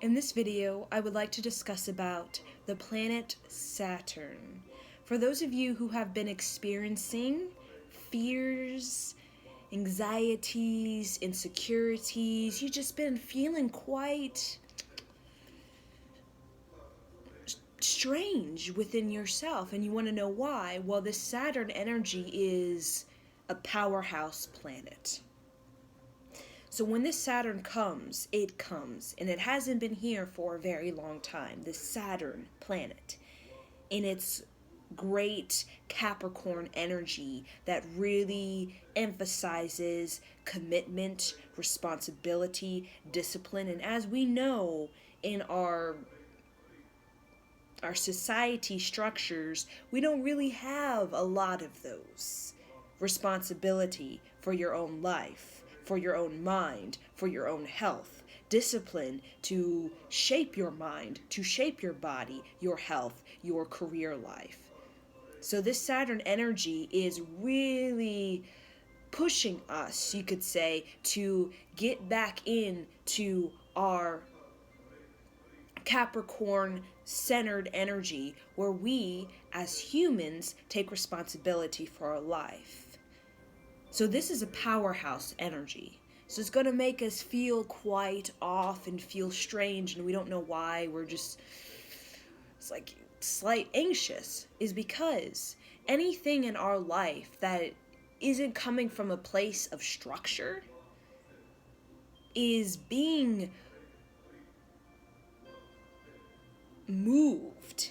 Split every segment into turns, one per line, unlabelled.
In this video, I would like to discuss about the planet Saturn. For those of you who have been experiencing fears, anxieties, insecurities, you've just been feeling quite strange within yourself and you want to know why. Well, this Saturn energy is a powerhouse planet. So when this Saturn comes, and it hasn't been here for a very long time, this Saturn planet, in its great Capricorn energy that really emphasizes commitment, responsibility, discipline, and as we know in our society structures, we don't really have a lot of those. Responsibility for your own life, for your own mind, for your own health, discipline to shape your mind, to shape your body, your health, your career life. So this Saturn energy is really pushing us, you could say, to get back into our Capricorn centered energy where we as humans take responsibility for our life. So this is a powerhouse energy. So it's going to make us feel quite off and feel strange and we don't know why. It's like slight anxious is because anything in our life that isn't coming from a place of structure is being moved.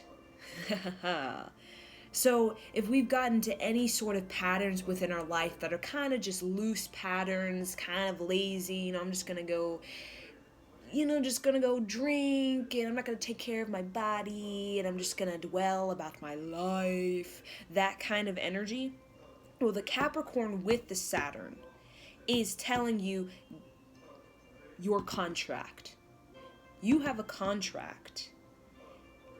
So if we've gotten to any sort of patterns within our life that are kind of just loose patterns, kind of lazy, I'm just gonna go drink, and I'm not gonna take care of my body, and I'm just gonna dwell about my life, that kind of energy. Well, the Capricorn with the Saturn is telling you your contract. You have a contract.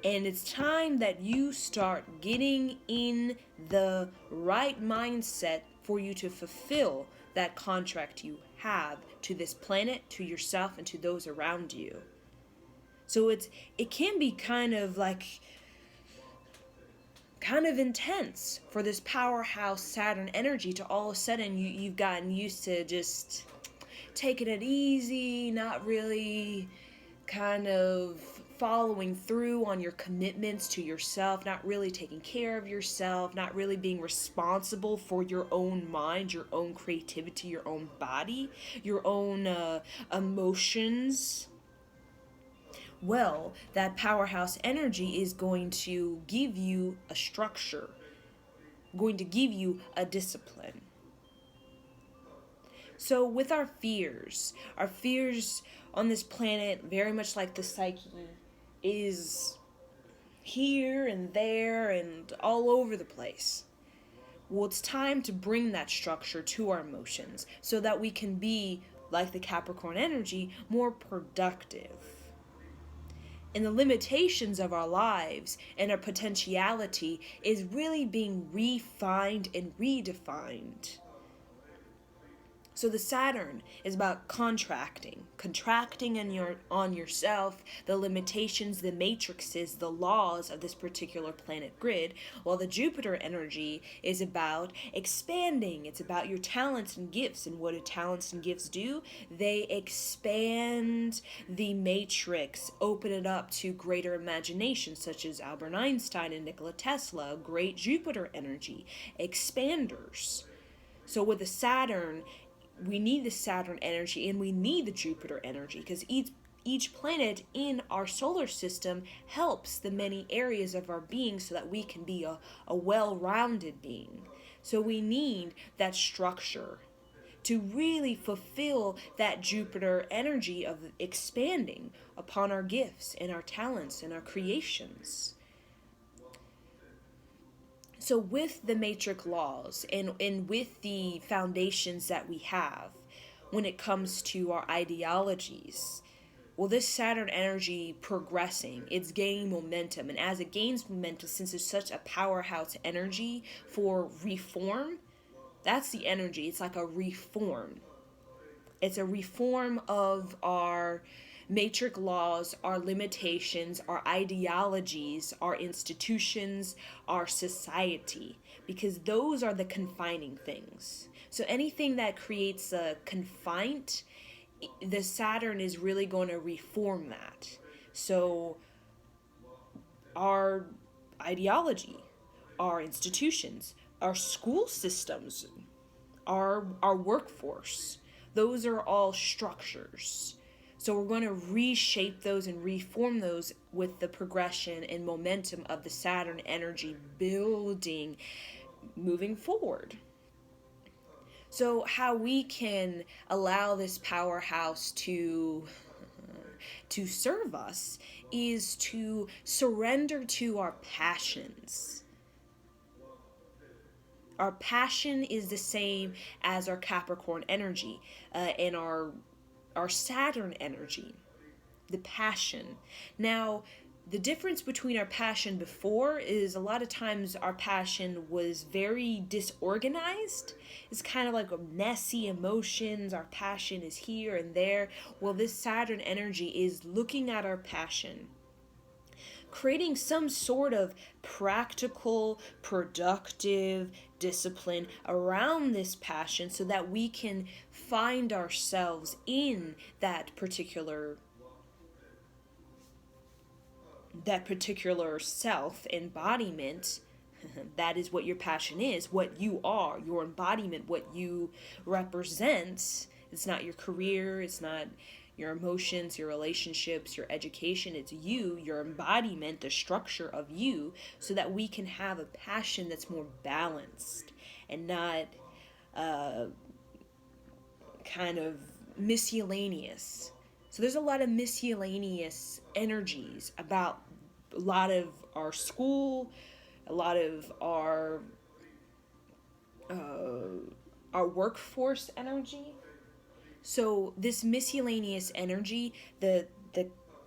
And it's time that you start getting in the right mindset for you to fulfill that contract you have to this planet, to yourself, and to those around you. So it can be kind of intense for this powerhouse Saturn energy to all of a sudden you've gotten used to just taking it easy, not really kind of following through on your commitments to yourself, not really taking care of yourself, not really being responsible for your own mind, your own creativity, your own body, your own emotions. Well, that powerhouse energy is going to give you a structure, going to give you a discipline. So with our fears on this planet, very much like the psyche, is here and there and all over the place. Well, it's time to bring that structure to our emotions so that we can be, like the Capricorn energy, more productive. And the limitations of our lives and our potentiality is really being refined and redefined. So the Saturn is about contracting on yourself, the limitations, the matrices, the laws of this particular planet grid, while the Jupiter energy is about expanding. It's about your talents and gifts, and what do talents and gifts do? They expand the matrix, open it up to greater imagination, such as Albert Einstein and Nikola Tesla, great Jupiter energy, expanders. So with the Saturn, we need the Saturn energy and we need the Jupiter energy because each planet in our solar system helps the many areas of our being so that we can be a well-rounded being. So we need that structure to really fulfill that Jupiter energy of expanding upon our gifts and our talents and our creations. So with the matrix laws and with the foundations that we have when it comes to our ideologies, well, this Saturn energy progressing, it's gaining momentum. And as it gains momentum, since it's such a powerhouse energy for reform, that's the energy. It's like a reform. It's a reform of our Matrix laws are limitations, our ideologies, our institutions, our society, because those are the confining things. So anything that creates a confined, the Saturn is really going to reform that. So our ideology, our institutions, our school systems, our workforce, those are all structures. So we're going to reshape those and reform those with the progression and momentum of the Saturn energy building moving forward. So how we can allow this powerhouse to serve us is to surrender to our passions. Our passion is the same as our Capricorn energy and our Saturn energy, the passion. Now, the difference between our passion before is a lot of times our passion was very disorganized. It's kind of like a messy emotions. Our passion is here and there. Well, this Saturn energy is looking at our passion, creating some sort of practical, productive discipline around this passion so that we can find ourselves in that particular self embodiment. That is what your passion is, what you are, your embodiment, what you represent. It's not your career, it's not your emotions, your relationships, your education. It's you, your embodiment, the structure of you, so that we can have a passion that's more balanced and not kind of miscellaneous. So there's a lot of miscellaneous energies about a lot of our school, a lot of our workforce energy. So this miscellaneous energy, the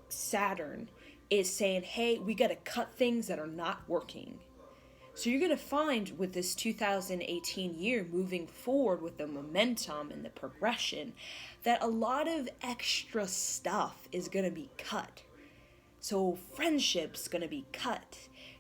Saturn is saying, hey, we got to cut things that are not working. So you're going to find with this 2018 year moving forward with the momentum and the progression that a lot of extra stuff is going to be cut. So friendships going to be cut.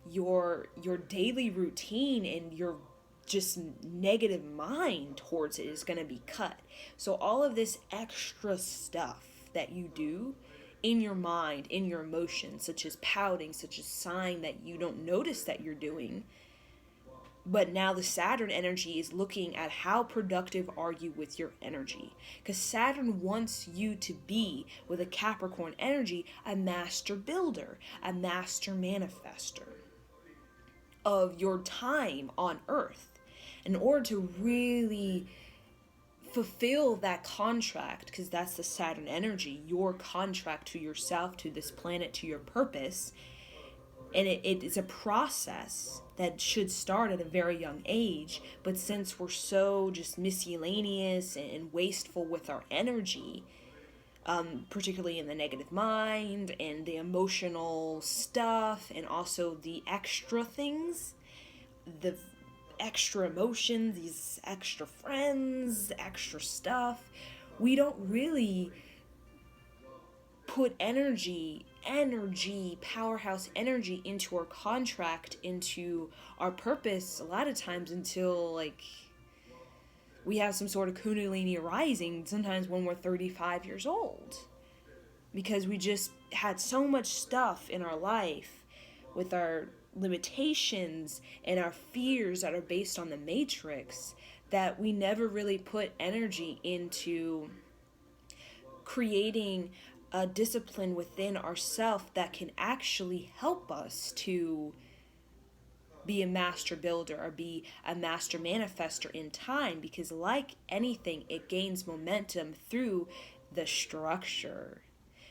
Your daily routine and your just negative mind towards it is going to be cut. So all of this extra stuff that you do in your mind, in your emotions, such as pouting, such as sighing that you don't notice that you're doing. But now the Saturn energy is looking at how productive are you with your energy. Because Saturn wants you to be, with a Capricorn energy, a master builder, a master manifester of your time on Earth. In order to really fulfill that contract, because that's the Saturn energy, your contract to yourself, to this planet, to your purpose. And it is a process that should start at a very young age, but since we're so just miscellaneous and wasteful with our energy, particularly in the negative mind and the emotional stuff and also the extra things, the extra emotions, these extra friends, extra stuff, we don't really put energy, powerhouse energy into our contract, into our purpose a lot of times until like we have some sort of kundalini rising, sometimes when we're 35 years old. Because we just had so much stuff in our life with our limitations and our fears that are based on the matrix that we never really put energy into creating a discipline within ourselves that can actually help us to be a master builder or be a master manifester in time. Because like anything, it gains momentum through the structure.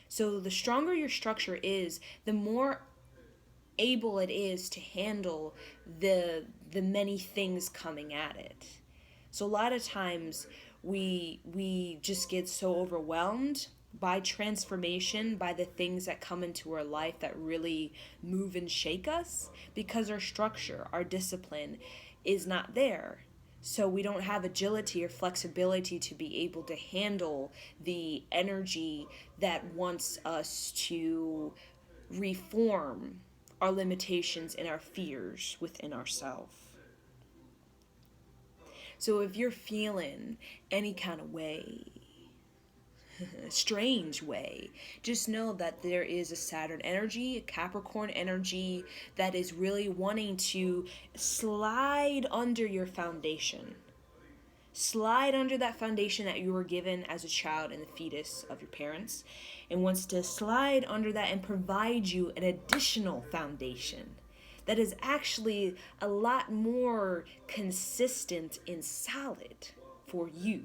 So the stronger your structure is, the more able it is to handle the many things coming at it. So a lot of times we just get so overwhelmed by transformation, by the things that come into our life that really move and shake us, because our structure, our discipline is not there. So we don't have agility or flexibility to be able to handle the energy that wants us to reform our limitations and our fears within ourselves. So if you're feeling any kind of way, strange way, just know that there is a Saturn energy, a Capricorn energy that is really wanting to slide under your foundation. Slide under that foundation that you were given as a child in the fetus of your parents, and wants to slide under that and provide you an additional foundation that is actually a lot more consistent and solid for you,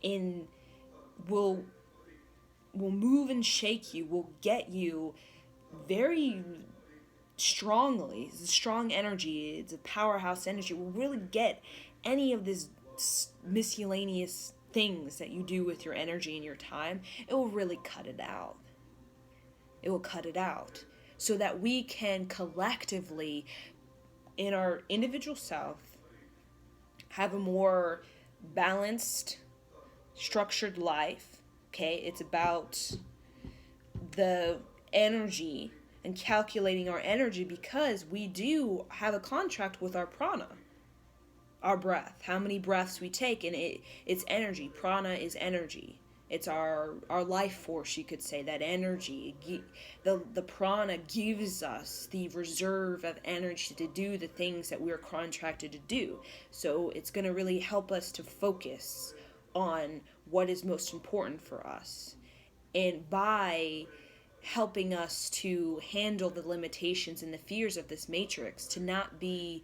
and will move and shake you, will get you very strongly. It's a strong energy, it's a powerhouse energy, will really get any of this miscellaneous things that you do with your energy and your time. It will really cut it out. It will cut it out so that we can collectively, in our individual self, have a more balanced, structured life. Okay, it's about the energy and calculating our energy, because we do have a contract with our prana, our breath, how many breaths we take, and it's energy. Prana is energy. It's our life force, you could say. That energy, the prana gives us the reserve of energy to do the things that we're contracted to do. So it's going to really help us to focus on what is most important for us, and by helping us to handle the limitations and the fears of this matrix, to not be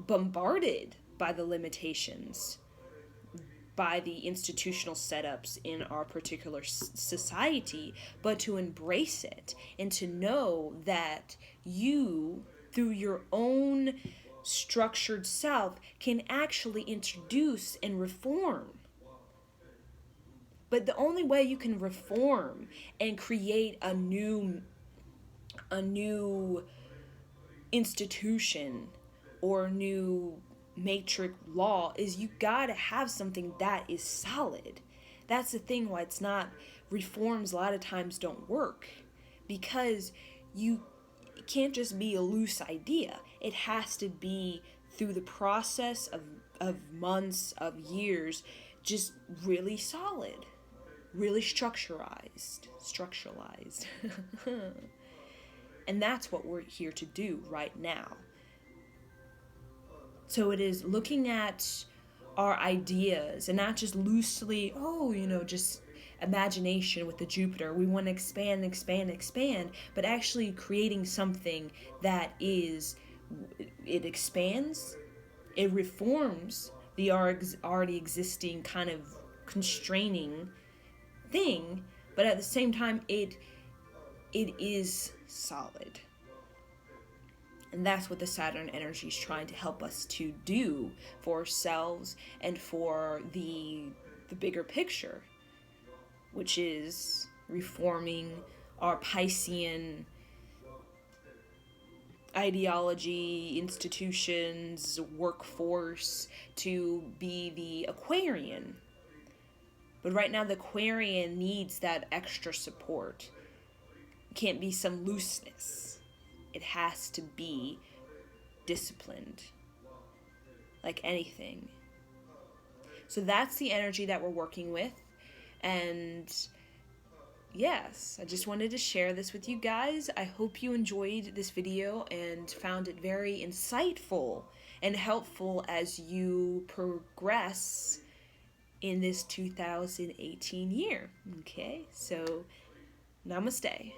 bombarded by the limitations, by the institutional setups in our particular society, but to embrace it and to know that you, through your own structured self, can actually introduce and reform. But the only way you can reform and create a new institution or new matrix law is you gotta have something that is solid. That's the thing why it's not, reforms a lot of times don't work, because it can't just be a loose idea. It has to be through the process of months, of years, just really solid, really structuralized. And that's what we're here to do right now. So it is looking at our ideas and not just loosely, just imagination with the Jupiter. We want to expand, but actually creating something that it expands, it reforms the already existing kind of constraining thing, but at the same time, it is solid. And that's what the Saturn energy is trying to help us to do for ourselves and for the bigger picture, which is reforming our Piscean ideology, institutions, workforce to be the Aquarian. But right now the Aquarian needs that extra support. It can't be some looseness. It has to be disciplined, like anything. So that's the energy that we're working with. And yes, I just wanted to share this with you guys. I hope you enjoyed this video and found it very insightful and helpful as you progress in this 2018 year. Okay, so namaste.